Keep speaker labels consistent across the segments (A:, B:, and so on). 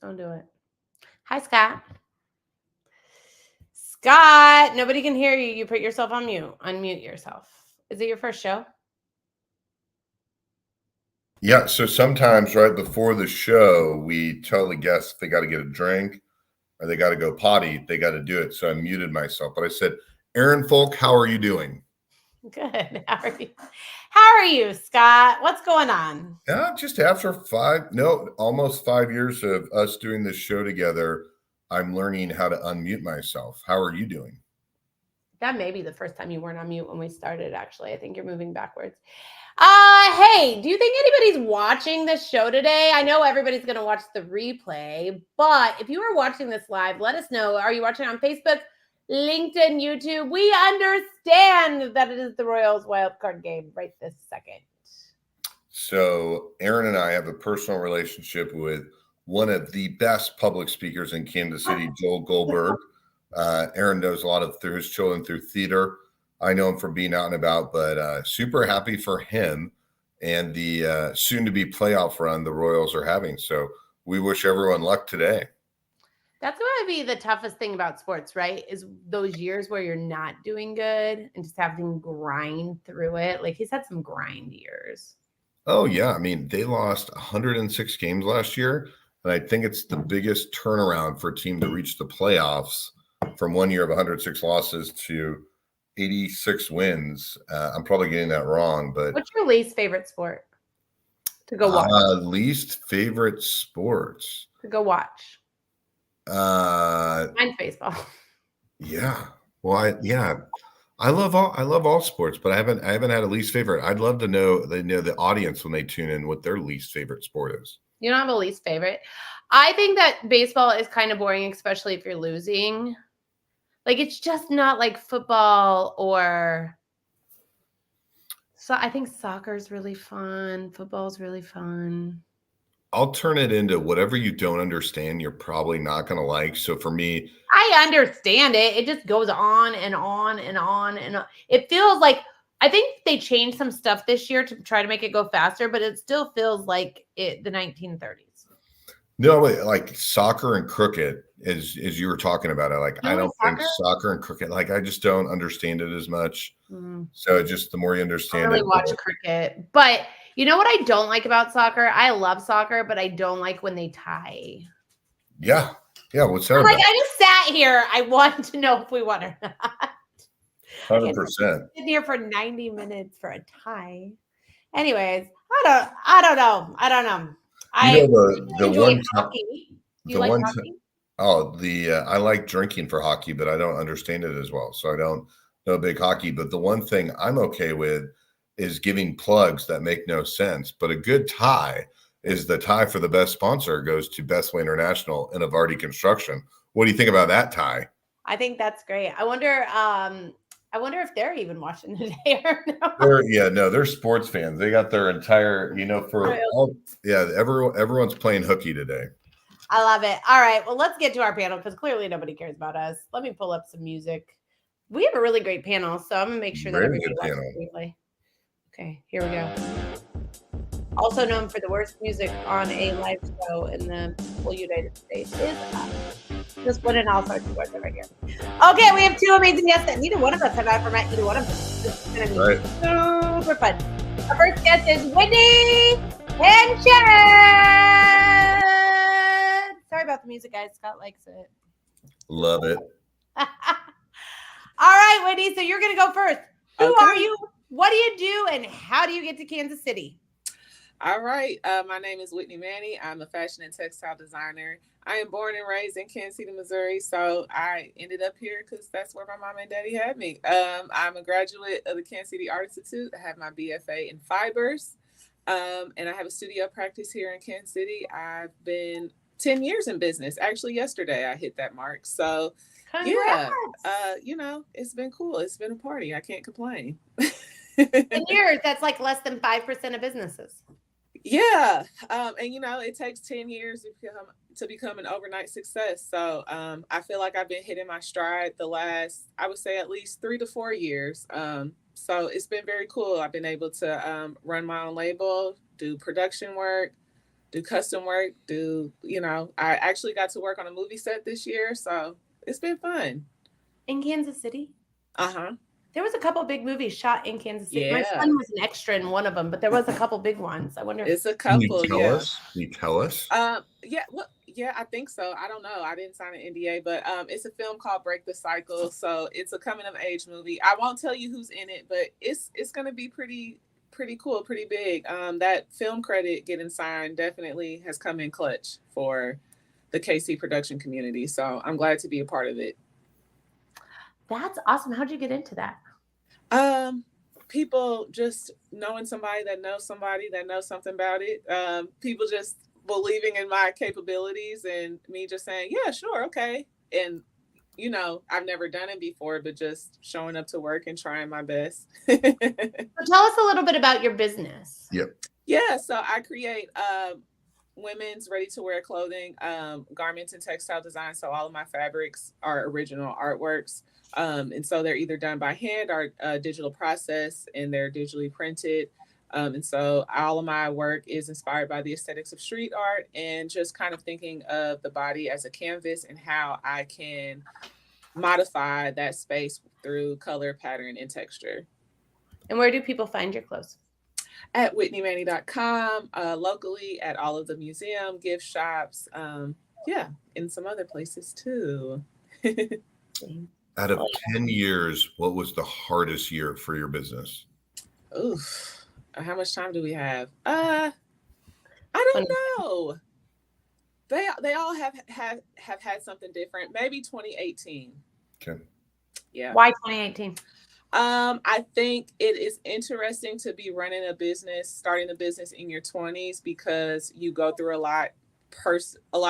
A: Don't do it. Hi, Scott. Scott, nobody can hear you. You put yourself on mute. Unmute yourself. Is it your first show?
B: Yeah, so sometimes right before the show, we tell the guests they got to get a drink or they got to go potty. They got to do it. So I muted myself. But I said, Aaron Fulk, how are you doing?
A: Good. How are you? How are you, Scott? What's going on?
B: Yeah, just after almost 5 years of us doing this show together, I'm learning how to unmute myself. How are you doing?
A: That may be the first time you weren't on mute when we started, actually. I think you're moving backwards. Hey, do you think anybody's watching this show today? I know everybody's going to watch the replay, but if you are watching this live, let us know. Are you watching on Facebook, LinkedIn, YouTube? We understand that it is the Royals wildcard game right this second.
B: So Aaron and I have a personal relationship with one of the best public speakers in Kansas City, Joel Goldberg. Aaron knows a lot of through his children through theater. I know him from being out and about, but super happy for him and the soon-to-be playoff run the Royals are having. So we wish everyone luck today.
A: That's going to be the toughest thing about sports, right? Is those years where you're not doing good and just having to grind through it. Like he's had some grind years.
B: Oh, yeah. I mean, they lost 106 games last year, and I think it's the biggest turnaround for a team to reach the playoffs from 1 year of 106 losses to 86 wins. I'm probably getting that wrong, but
A: what's your least favorite sport to go watch?
B: Least favorite sports
A: to go watch. Mine's baseball.
B: Yeah. Well, I love all sports, but I haven't had a least favorite. I'd love to know the audience when they tune in what their least favorite sport is.
A: You don't have a least favorite? I think that baseball is kind of boring, especially if you're losing. Like it's just not like football or so. I think soccer is really fun. Football is really fun.
B: I'll turn it into whatever you don't understand, you're probably not going to like. So for me,
A: I understand it. It just goes on and on and on and on. It feels like I think they changed some stuff this year to try to make it go faster, but it still feels like the 1930s.
B: No, like soccer and cricket, as you were talking about it. I don't think soccer and cricket. Like I just don't understand it as much. Mm-hmm. So just the more you understand,
A: I really watch cricket, but. You know what I don't like about soccer? I love soccer, but I don't like when they tie.
B: Yeah. What's that?
A: Like I just sat here. I want to know if we won or not.
B: 100%.
A: Sitting here for 90 minutes for a tie. Anyways, I don't know. I enjoy hockey. Do you like hockey?
B: I like drinking for hockey, but I don't understand it as well. So I don't know big hockey. But the one thing I'm okay with is giving plugs that make no sense. But a good tie is the tie for the best sponsor goes to Bestway International and Evardy Construction. What do you think about that tie?
A: I think that's great. I wonder if they're even watching today or no.
B: They're sports fans. They got their entire, everyone's playing hooky today.
A: I love it. All right. Well, let's get to our panel because clearly nobody cares about us. Let me pull up some music. We have a really great panel, so I'm gonna make sure that everybody watches the replay. Okay, here we go. Also known for the worst music on a live show in the whole United States is just winning all sorts of awards right here. Okay, we have two amazing guests that neither one of us have ever met either one of them. This is going to be super fun. Our first guest is Whitney and Chad. Sorry about the music, guys. Scott likes it.
B: Love it.
A: All right, Whitney, so you're going to go first. Who are you? What do you do, and how do you get to Kansas City?
C: All right. My name is WHITNEYMANNEY. I'm a fashion and textile designer. I am born and raised in Kansas City, Missouri. So I ended up here because that's where my mom and daddy had me. I'm a graduate of the Kansas City Art Institute. I have my BFA in fibers. And I have a studio practice here in Kansas City. I've been 10 years in business. Actually, yesterday I hit that mark. So
A: Congrats.
C: yeah, it's been cool. It's been a party. I can't complain.
A: 10 years, that's like less than 5% of businesses.
C: Yeah. And it takes 10 years to become an overnight success. So I feel like I've been hitting my stride the last, I would say, at least 3 to 4 years. So it's been very cool. I've been able to run my own label, do production work, do custom work, I actually got to work on a movie set this year. So it's been fun.
A: In Kansas City?
C: Uh-huh.
A: There was a couple big movies shot in Kansas City.
C: Yeah.
A: My son was an extra in one of them, but there was a couple big ones. I wonder.
C: It's a couple.
B: Can you tell us?
C: Yeah. Well, yeah, I think so. I don't know. I didn't sign an NDA, but it's a film called Break the Cycle. So it's a coming of age movie. I won't tell you who's in it, but it's going to be pretty cool, pretty big. That film credit getting signed definitely has come in clutch for the KC production community. So I'm glad to be a part of it.
A: That's awesome. How'd you get into that?
C: People just knowing somebody that knows something about it. People just believing in my capabilities and me just saying, yeah, sure. Okay. And, I've never done it before, but just showing up to work and trying my best.
A: So tell us a little bit about your business.
B: Yep.
C: Yeah. So I create, women's ready-to-wear clothing, garments and textile design. So all of my fabrics are original artworks. And so they're either done by hand or digital process, and they're digitally printed. And so all of my work is inspired by the aesthetics of street art and just kind of thinking of the body as a canvas and how I can modify that space through color, pattern, and texture.
A: And where do people find your clothes?
C: At WHITNEYMANNEY.com, locally at all of the museum, gift shops, and some other places too.
B: Out of 10 years, what was the hardest year for your business?
C: Oof. How much time do we have? I don't know. They all have had something different. Maybe 2018.
B: Okay.
C: Yeah.
A: Why 2018?
C: I think it is interesting to be starting a business in your 20s because you go through a lot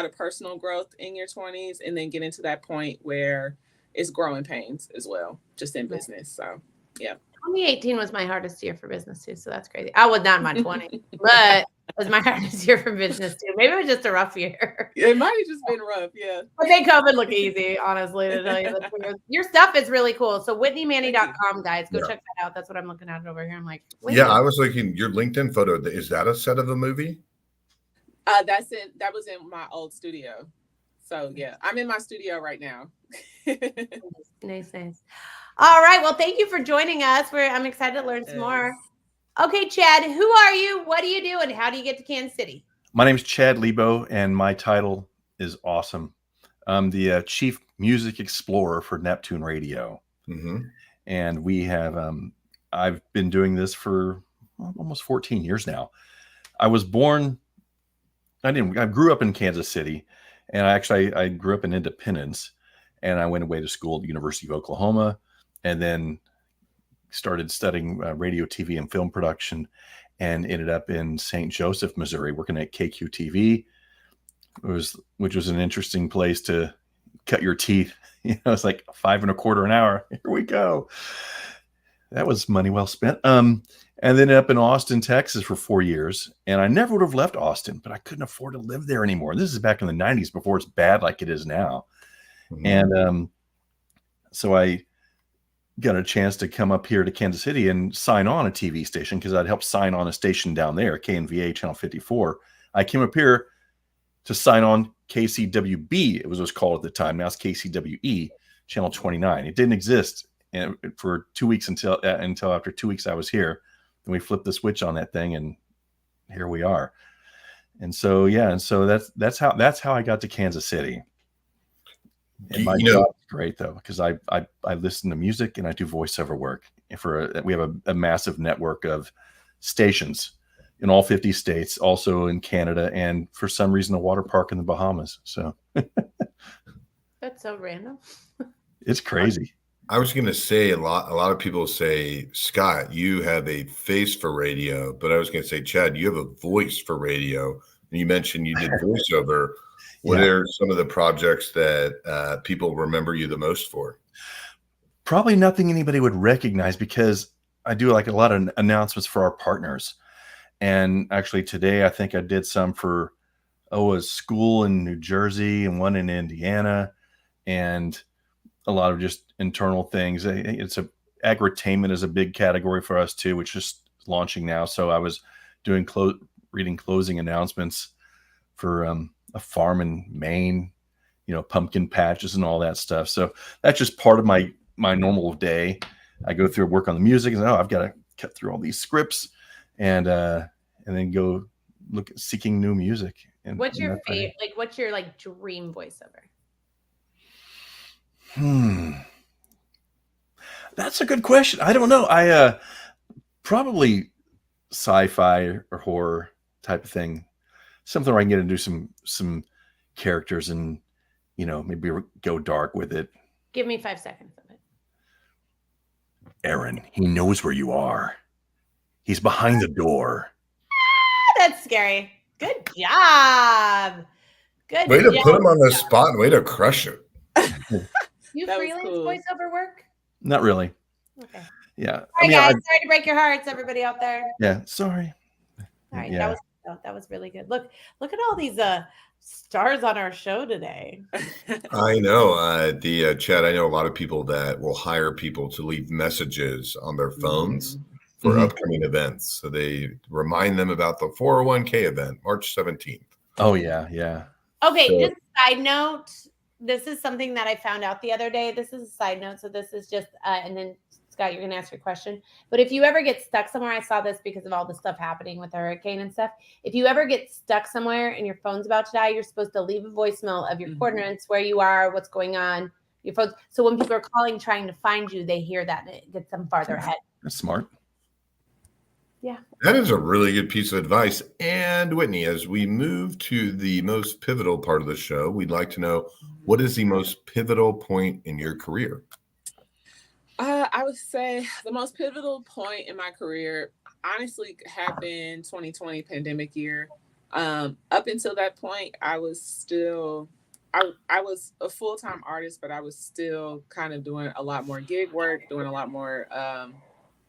C: of personal growth in your 20s and then get into that point where it's growing pains as well, just in business. So, yeah.
A: 2018 was my hardest year for business too. So that's crazy. I was not in my 20s, but it was my hardest year for business too. Maybe it was just a rough year.
C: It might have just been rough. Yeah.
A: But they come and look easy, honestly, to tell you the truth. Your stuff is really cool. So WHITNEYMANNEY.com, guys, go check that out. That's what I'm looking at over here. I'm like,
B: yeah, I was looking your LinkedIn photo. Is that a set of a movie?
C: That was in my old studio. So yeah, I'm in my studio right now.
A: Nice. All right. Well, thank you for joining us. I'm excited to learn some more. Okay, Chad, who are you? What do you do? And how do you get to Kansas City?
D: My name is Chad Leabo, and my title is awesome. I'm the Chief Music Explorer for Neptune Radio.
B: Mm-hmm.
D: And we have, I've been doing this for almost 14 years now. I grew up in Kansas City, and I grew up in Independence, and I went away to school at the University of Oklahoma, and then started studying radio, TV, and film production, and ended up in St. Joseph, Missouri, working at KQTV, which was an interesting place to cut your teeth. It's like $5.25 an hour. Here we go. That was money well spent. And then up in Austin, Texas for 4 years. And I never would have left Austin, but I couldn't afford to live there anymore. This is back in the 90s before it's bad like it is now. Mm-hmm. And so I got a chance to come up here to Kansas City and sign on a TV station because I'd helped sign on a station down there, KNVA Channel 54. I came up here to sign on KCWB, it was called at the time. Now it's KCWE, Channel 29. It didn't exist for 2 weeks until after 2 weeks I was here. Then we flipped the switch on that thing, and here we are. And so that's how I got to Kansas City. And my job is great though, because I listen to music and I do voiceover work we have a massive network of stations in all 50 states, also in Canada, and for some reason, a water park in the Bahamas. So
A: that's so random.
D: It's crazy.
B: I was going to say a lot of people say, Scott, you have a face for radio, but I was going to say, Chad, you have a voice for radio. And you mentioned you did voiceover. What are some of the projects that people remember you the most for?
D: Probably nothing anybody would recognize, because I do like a lot of announcements for our partners. And actually today, I think I did some for a school in New Jersey and one in Indiana, and a lot of just internal things. It's agri-tainment is a big category for us too, which is launching now. So I was doing reading closing announcements for a farm in Maine, pumpkin patches and all that stuff. So that's just part of my normal day. I go through work on the music and I've got to cut through all these scripts and then go look at seeking new music. And
A: what's your favorite? Like, what's your dream voiceover?
D: That's a good question. I don't know. I probably sci-fi or horror type of thing. Something where I can get to do some characters and maybe go dark with it.
A: Give me 5 seconds of it.
D: Aaron, he knows where you are. He's behind the door.
A: That's scary. Good job. Good
B: way to put him on the spot and way to crush it.
A: You freelance voiceover work?
D: Not really.
A: Okay.
D: Yeah.
A: All right, guys. Sorry to break your hearts, everybody out there.
D: Yeah. Sorry.
A: All right. Yeah. That was really good. Look at all these stars on our show today.
B: I know. Chad, I know a lot of people that will hire people to leave messages on their phones for upcoming events. So they remind them about the 401k event, March 17th.
D: Oh, yeah. Yeah.
A: Okay. Just a side note. This is something that I found out the other day. This is a side note. So this is just, and then Scott, you're going to ask your question. But if you ever get stuck somewhere, I saw this because of all the stuff happening with the hurricane and stuff. If you ever get stuck somewhere and your phone's about to die, you're supposed to leave a voicemail of your coordinates, where you are, what's going on, your phone. So when people are calling, trying to find you, they hear that and it gets them farther ahead.
D: That's smart.
A: Yeah.
B: That is a really good piece of advice. And Whitney, as we move to the most pivotal part of the show, we'd like to know, what is the most pivotal point in your career?
C: I would say the most pivotal point in my career honestly happened 2020 pandemic year. Up until that point, I was still, I was a full-time artist, but I was still kind of doing a lot more gig work, doing a lot more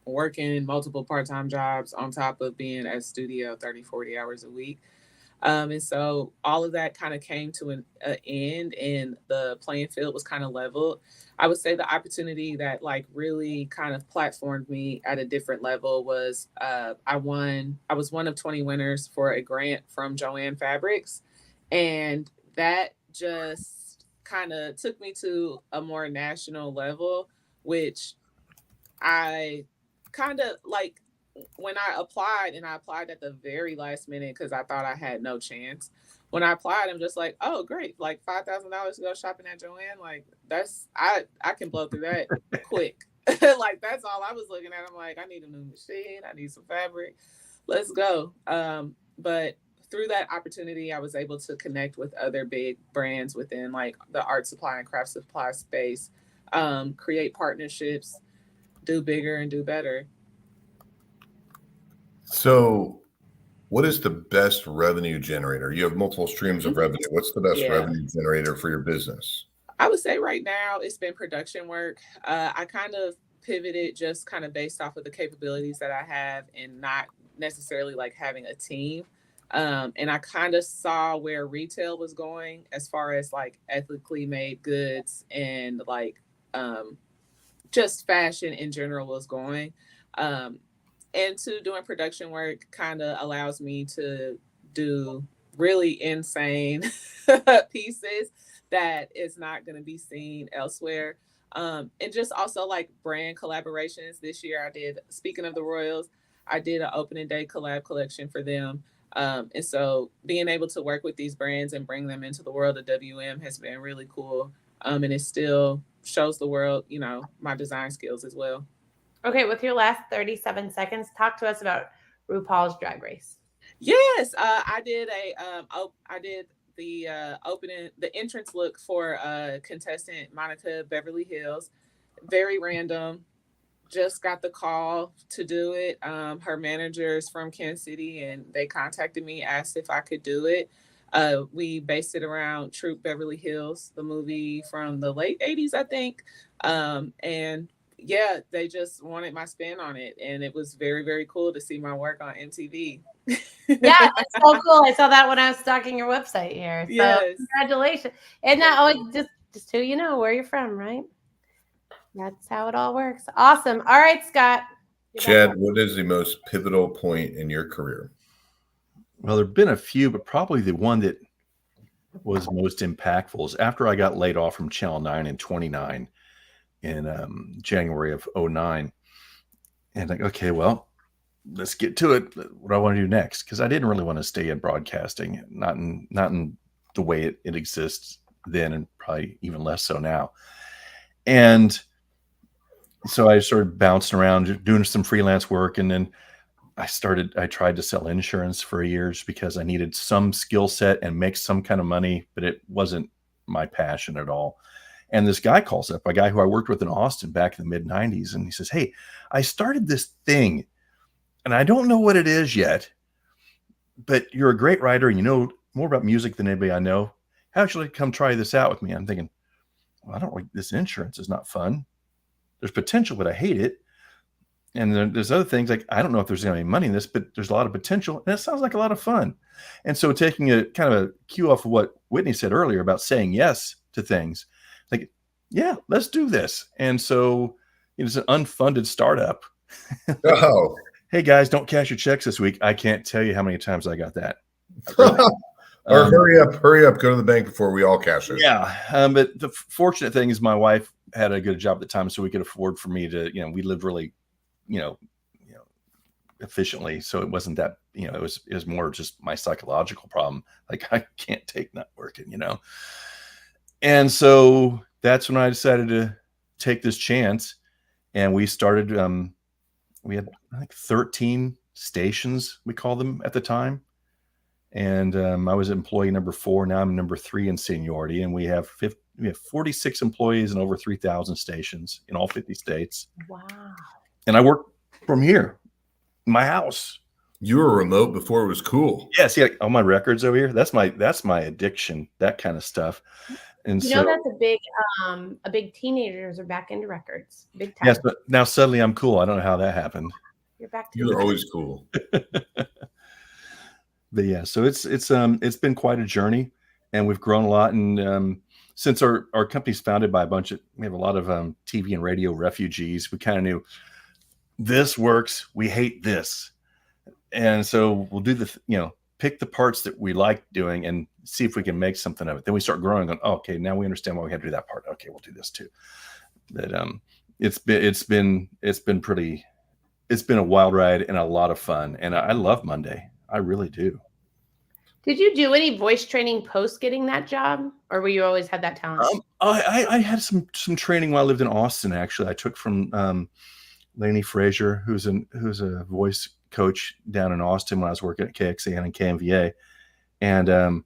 C: working multiple part-time jobs on top of being at studio 30, 40 hours a week. And so all of that kind of came to an end, and the playing field was kind of leveled. I would say the opportunity that really kind of platformed me at a different level was I was one of 20 winners for a grant from Joann Fabrics. And that just kind of took me to a more national level, which I kind of when I applied, and I applied at the very last minute because I thought I had no chance. When I applied, I'm just like, oh, great. $5,000 to go shopping at Joann. That's, I can blow through that quick. That's all I was looking at. I'm like, I need a new machine. I need some fabric. Let's go. But through that opportunity, I was able to connect with other big brands within the art supply and craft supply space, create partnerships, do bigger and do better.
B: So what is the best revenue generator? You have multiple streams of revenue. What's the best revenue generator for your business?
C: I would say right now it's been production work. I kind of pivoted just kind of based off of the capabilities that I have and not necessarily having a team. And I kind of saw where retail was going as far as ethically made goods and just fashion in general was going. And doing production work kind of allows me to do really insane pieces that is not going to be seen elsewhere. And just also brand collaborations. This year I did, speaking of the Royals, I did an opening day collab collection for them. And so being able to work with these brands and bring them into the world of WM has been really cool. And it still shows the world, my design skills as well.
A: Okay, with your last 37 seconds, talk to us about RuPaul's Drag Race.
C: Yes, I did the entrance look for contestant Monica Beverly Hills. Very random. Just got the call to do it. Her manager's from Kansas City, and they contacted me, asked if I could do it. We based it around Troop Beverly Hills, the movie from the late 80s, I think. And yeah, they just wanted my spin on it, and it was very, very cool to see my work on MTV.
A: Yeah, that's so cool. I saw that when I was stalking your website here. So
C: yes.
A: Congratulations. And now, just so you know where you're from, right? That's how it all works. Awesome. All right, Scott.
B: Chad, what is the most pivotal point in your career?
D: Well, there have been a few, but probably the one that was most impactful is after I got laid off from Channel 9 in 29 in January of 09. And like, okay, well, let's get to it. What do I want to do next? Because I didn't really want to stay in broadcasting, not in the way it exists then, and probably even less so now. And so I started bouncing around doing some freelance work. And then I tried to sell insurance for years because I needed some skill set and make some kind of money, but it wasn't my passion at all. And this guy calls up, a guy who I worked with in Austin back in the mid 90s. And he says, hey, I started this thing and I don't know what it is yet, but you're a great writer and you know more about music than anybody I know. How should I come try this out with me? I'm thinking, well, I don't like this. Insurance is not fun. There's potential, but I hate it. And then there's other things like, I don't know if there's any money in this, but there's a lot of potential. And it sounds like a lot of fun. And so taking a kind of a cue off of what Whitney said earlier about saying yes to things, like, yeah, let's do this. And so it's an unfunded startup.
B: Oh,
D: Hey guys, don't cash your checks this week. I can't tell you how many times I got that.
B: Or hurry up, go to the bank before we all cash it.
D: Yeah. But the fortunate thing is my wife had a good job at the time, so we could afford for me to, we lived really, efficiently. So it wasn't that, it was more just my psychological problem. Like I can't take not working, And so that's when I decided to take this chance. And we started, we had, I think, 13 stations, we call them at the time. And I was employee number 4. Now I'm number 3 in seniority. And we have 46 employees and over 3,000 stations in all 50 states.
A: Wow.
D: And I work from here, my house.
B: You were remote before it was cool.
D: Yeah, see, like, all my records over here. That's my addiction, that kind of stuff. And
A: that's a big teenagers are back into records. Big time.
D: Yes, but now suddenly I'm cool. I don't know how that happened.
A: You're back to
B: You're always cool.
D: But yeah, so it's been quite a journey, and we've grown a lot. And since our company's founded by we have a lot of TV and radio refugees. We kind of knew this works. We hate this, and so we'll do pick the parts that we like doing and see if we can make something of it. Then we start growing on, okay, now we understand why we have to do that part. Okay, we'll do this too. But it's been a wild ride and a lot of fun. And I love Monday. I really do.
A: Did you do any voice training post getting that job, or were you always had that talent?
D: I had some training while I lived in Austin. Actually, I took from Lainey Frazier, who's a voice coach down in Austin when I was working at KXAN and KMVA, and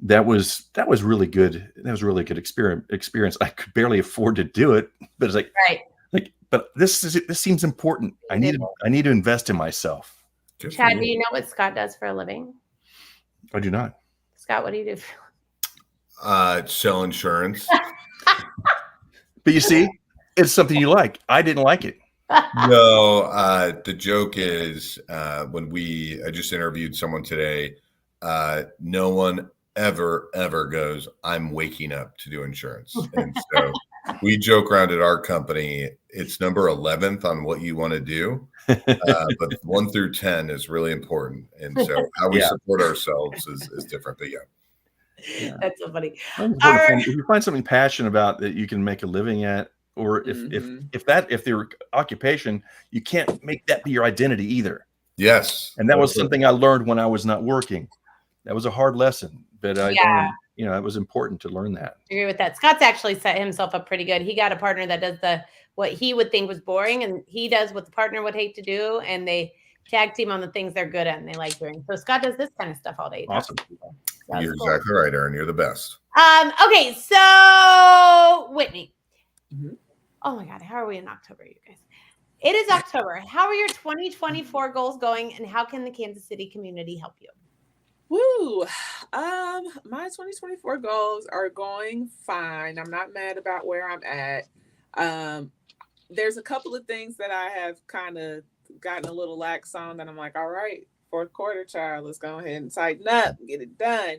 D: that was really good. That was a really good experience. I could barely afford to do it, but it's like,
A: right.
D: But this seems important. I need to invest in myself.
A: Chad, do you know what Scott does for a living?
D: I do not.
A: Scott, what do you do?
B: Sell insurance.
D: But you see, it's something you like. I didn't like it.
B: No, the joke is when I just interviewed someone today, no one ever goes, I'm waking up to do insurance. And so we joke around at our company, it's number 11th on what you want to do. But 1 through 10 is really important. And so how we support ourselves is different. But yeah.
A: That's so funny.
D: If you find something passionate about that you can make a living at, or if your occupation, you can't make that be your identity either.
B: Yes.
D: And that was something I learned when I was not working. That was a hard lesson, but it was important to learn that.
A: I agree with that. Scott's actually set himself up pretty good. He got a partner that does what he would think was boring, and he does what the partner would hate to do. And tag team on the things they're good at and they like doing. So Scott does this kind of stuff all day.
D: Awesome.
B: You're exactly right, Aaron. You're the best.
A: Okay, so Whitney.
C: Mhm.
A: Oh my God, how are we in October, you guys? It is October. How are your 2024 goals going, and how can the Kansas City community help you?
C: Woo! My 2024 goals are going fine. I'm not mad about where I'm at. There's a couple of things that I have kind of gotten a little lax on that I'm like, all right, fourth quarter, child, let's go ahead and tighten up and get it done.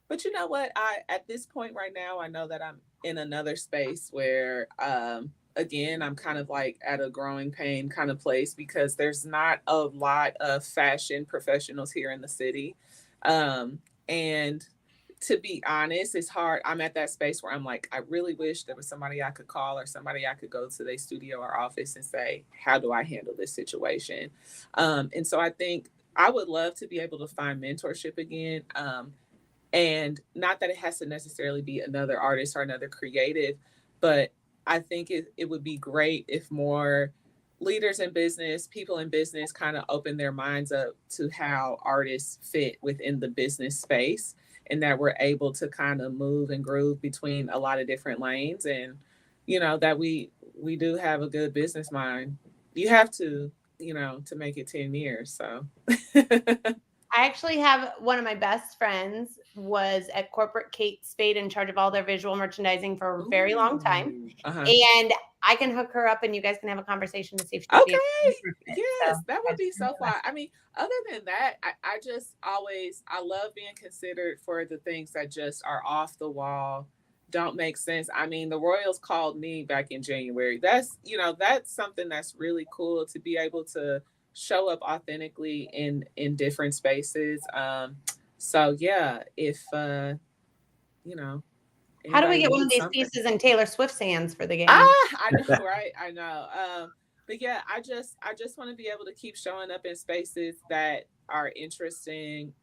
C: But you know what? At this point right now, I know that I'm in another space where, again, I'm kind of like at a growing pain kind of place because there's not a lot of fashion professionals here in the city. And to be honest, it's hard. I'm at that space where I'm like, I really wish there was somebody I could call or somebody I could go to their studio or office and say, how do I handle this situation? And so I think I would love to be able to find mentorship again. And not that it has to necessarily be another artist or another creative, but I think it would be great if more leaders in business, people in business kind of open their minds up to how artists fit within the business space, and that we're able to kind of move and groove between a lot of different lanes, and, you know, that we do have a good business mind. You have to, you know, to make it 10 years. So
A: I actually have one of my best friends was at Corporate Kate Spade in charge of all their visual merchandising for a very long time. And I can hook her up and you guys can have a conversation to see if she's
C: yes, so that would be so fun. I mean, other than that, I just always, I love being considered for the things that just are off the wall, don't make sense. I mean, the Royals called me back in January. That's, you know, that's something that's really cool to be able to show up authentically in different spaces. So yeah, if you know,
A: how do we get one of these pieces in Taylor Swift's hands for the game?
C: I know, right? I know. But yeah, I just want to be able to keep showing up in spaces that are interesting,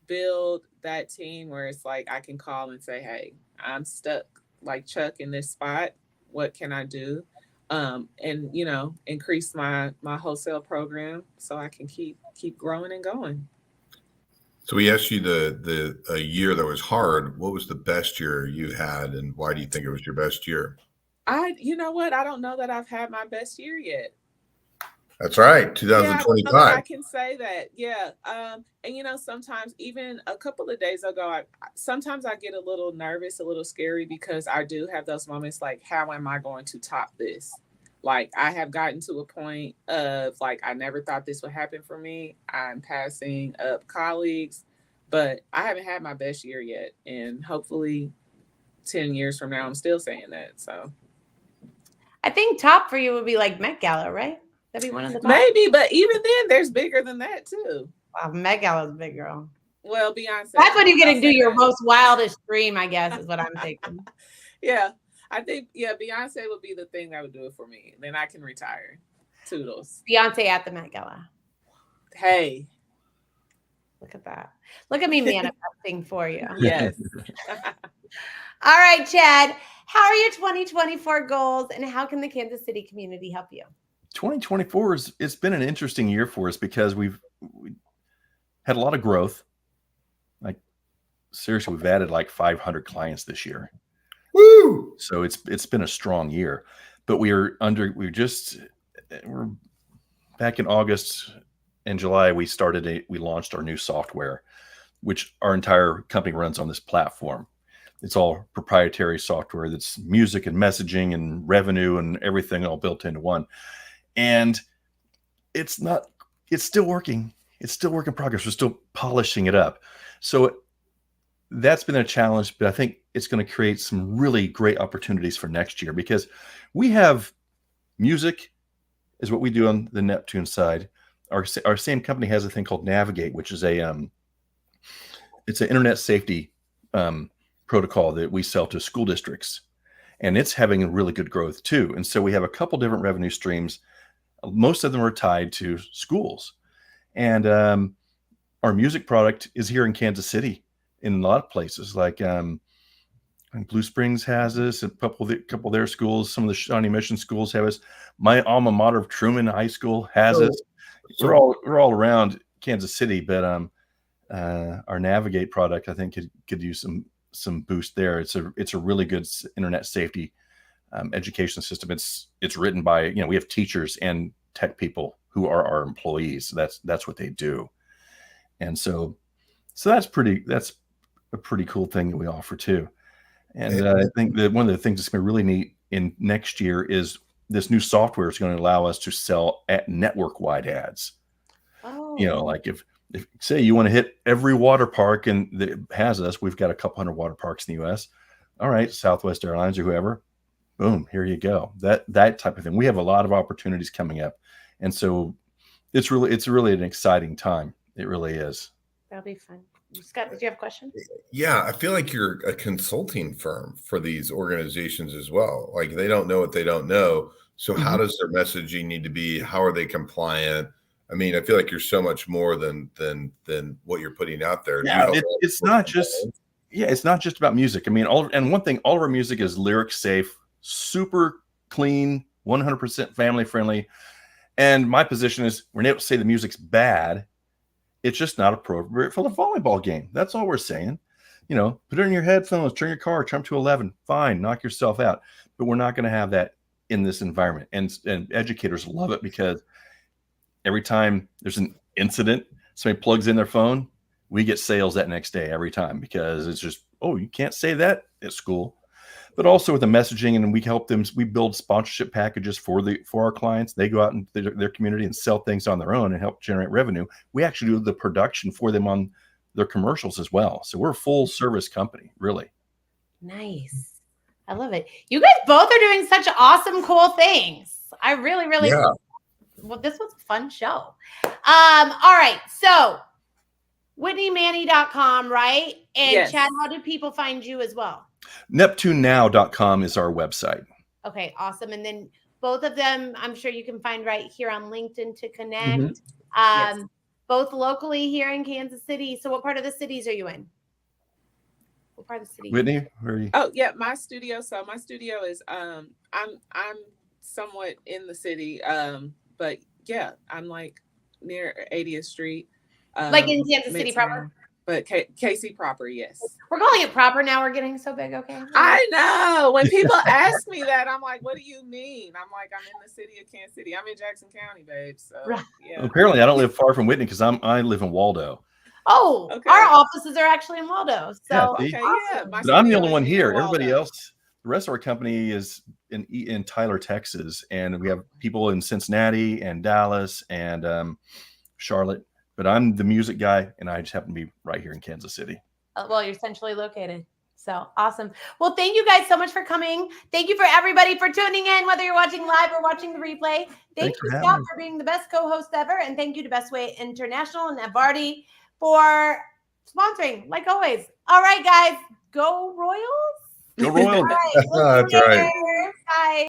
C: build that team where it's like I can call and say, hey, I'm stuck like Chuck in this spot, what can I do? And, you know, increase my wholesale program so I can keep growing and going.
B: So we asked you a year that was hard. What was the best year you had, and why do you think it was your best year?
C: You know what? I don't know that I've had my best year yet.
B: That's right, 2025.
C: Yeah, I can say that. Yeah. And you know, sometimes even a couple of days ago, sometimes I get a little nervous, a little scary, because I do have those moments like, how am I going to top this? Like, I have gotten to a point of like, I never thought this would happen for me. I'm passing up colleagues, but I haven't had my best year yet. And hopefully 10 years from now, I'm still saying that. So
A: I think top for you would be like Met Gala, right? That'd be one of the top.
C: Maybe, but even then, there's bigger than that too.
A: Wow, Met Gala's a big girl.
C: Well, Beyonce.
A: That's when you're gonna do your most wildest dream, I guess, is what I'm thinking.
C: Yeah, I think Beyonce would be the thing that would do it for me. Then I can retire. Toodles.
A: Beyonce at the Met Gala.
C: Hey,
A: look at that! Look at me manifesting for you.
C: Yes.
A: All right, Chad. How are your 2024 goals, and how can the Kansas City community help you?
D: 2024 it's been an interesting year for us because we had a lot of growth. Like, seriously, we've added like 500 clients this year.
B: Woo!
D: So it's been a strong year. But we're back in August and July, we launched our new software, which our entire company runs on this platform. It's all proprietary software that's music and messaging and revenue and everything all built into one. And it's still working. It's still work in progress. We're still polishing it up. So that's been a challenge, but I think it's going to create some really great opportunities for next year, because we have music is what we do on the Neptune side. Our same company has a thing called Navigate, which is it's an internet safety protocol that we sell to school districts, and it's having a really good growth too. And so we have a couple different revenue streams. Most of them are tied to schools, and our music product is here in Kansas City in a lot of places. Like And Blue Springs has us. A couple of their schools. Some of the Shawnee Mission schools have us. My alma mater of Truman High School has us. We're all around Kansas City, but our Navigate product, I think, could use some boost there. It's a really good internet safety education system. It's written by, we have teachers and tech people who are our employees. That's what they do. And so that's a pretty cool thing that we offer too. And I think that one of the things that's going to be really neat in next year is this new software is going to allow us to sell at network-wide ads. Oh. Like if say you want to hit every water park and that has us, we've got a couple hundred water parks in the US. All right, Southwest Airlines or whoever, boom, here you go. That type of thing. We have a lot of opportunities coming up. And so it's really an exciting time. It really is.
A: That'll be fun. Scott, did you have a question?
B: Yeah, I feel like you're a consulting firm for these organizations as well. Like they don't know what they don't know. So how does their messaging need to be? How are they compliant? I mean, I feel like you're so much more than what you're putting out there.
D: Yeah, it's not just about music. I mean, all of our music is lyric safe, super clean, 100% family friendly. And my position is we're not to say the music's bad. It's just not appropriate for the volleyball game. That's all we're saying. Put it in your headphones, turn your car, turn to 11. Fine, knock yourself out. But we're not going to have that in this environment. And educators love it because every time there's an incident, somebody plugs in their phone, we get sales that next day every time because it's just, oh, you can't say that at school. But also with the messaging, and we help them. We build sponsorship packages for our clients. They go out in their community and sell things on their own and help generate revenue. We actually do the production for them on their commercials as well. So we're a full service company, really.
A: Nice. I love it. You guys both are doing such awesome, cool things. I really, really. Yeah. Well, this was a fun show. All right. So WHITNEYMANNEY.com, right? And yes. Chad, how do people find you as well?
D: NeptuneNow.com is our website.
A: Okay, awesome. And then both of them, I'm sure you can find right here on LinkedIn to connect. Yes. Both locally here in Kansas City. So what part of the cities are you in? What part of the city?
D: Whitney, where are you?
C: Oh, yeah, my studio. So my studio is I'm somewhat in the city. But yeah, I'm like near 80th Street.
A: Like in Kansas City proper?
C: But KC proper, yes.
A: We're calling it proper now. We're getting so big, okay?
C: I know. When people ask me that, I'm like, what do you mean? I'm like, I'm in the city of Kansas City. I'm in Jackson County, babe. So, yeah.
D: Well, apparently, I don't live far from Whitney because I live in Waldo.
A: Oh, okay. Our offices are actually in Waldo. So,
C: yeah, awesome.
D: But I'm the only one here. Everybody else, the rest of our company is in Tyler, Texas. And we have people in Cincinnati and Dallas and Charlotte. But I'm the music guy, and I just happen to be right here in Kansas City.
A: Well, you're centrally located. So awesome. Well, thank you guys so much for coming. Thank you for everybody for tuning in, whether you're watching live or watching the replay. Thank you, Scott, for being the best co-host ever. And thank you to Bestway International and Evardy for sponsoring, like always. All right, guys. Go Royals.
D: Go Royals.
A: All right.
B: That's right.
A: Bye.